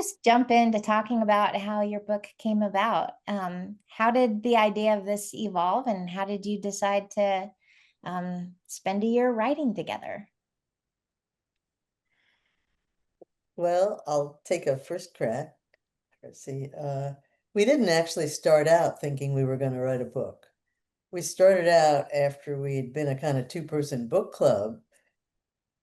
just jump into talking about how your book came about. How did the idea of this evolve, and how did you decide to spend a year writing together? Well, I'll take a first crack. Let's see. We didn't actually start out thinking we were going to write a book. We started out after we'd been a kind of two-person book club,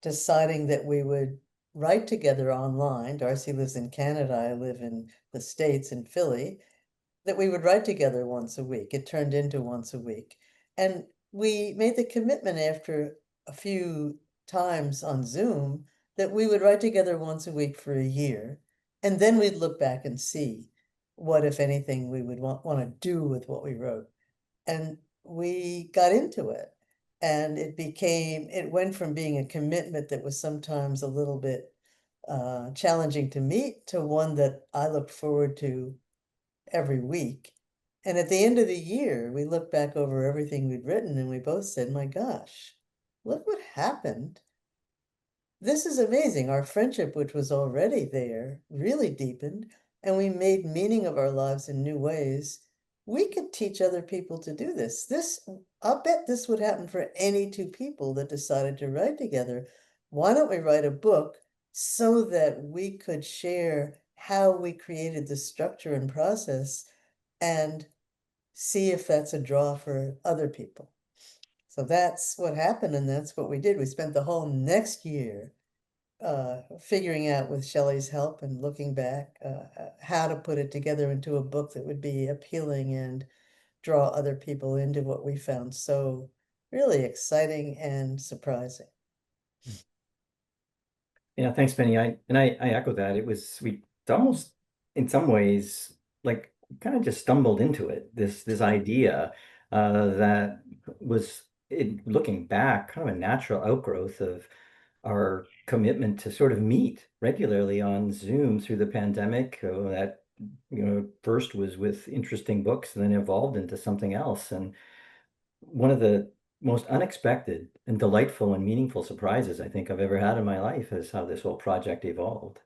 deciding that we would write together online. Darcy lives in Canada, I live in the States in Philly, that we would write together once a week. It turned into once a week. And we made the commitment after a few times on Zoom that we would write together once a week for a year. And then we'd look back and see what, if anything, we would want to do with what we wrote. And we got into it. And it went from being a commitment that was sometimes a little bit challenging to meet to one that I looked forward to every week. And at the end of the year, we looked back over everything we'd written and we both said, my gosh, look what happened. This is amazing. Our friendship, which was already there, really deepened, and we made meaning of our lives in new ways. We could teach other people to do this. I'll bet this would happen for any two people that decided to write together. Why don't we write a book so that we could share how we created the structure and process and see if that's a draw for other people. So that's what happened, and that's what we did. We spent the whole next year figuring out, with Shelley's help and looking back, how to put it together into a book that would be appealing and draw other people into what we found so really exciting and surprising. Yeah, thanks, Penny. I echo that. We almost in some ways like kind of just stumbled into it. This idea that was looking back kind of a natural outgrowth of our commitment to sort of meet regularly on Zoom through the pandemic. That first was with interesting books and then evolved into something else. And one of the most unexpected and delightful and meaningful surprises I think I've ever had in my life is how this whole project evolved.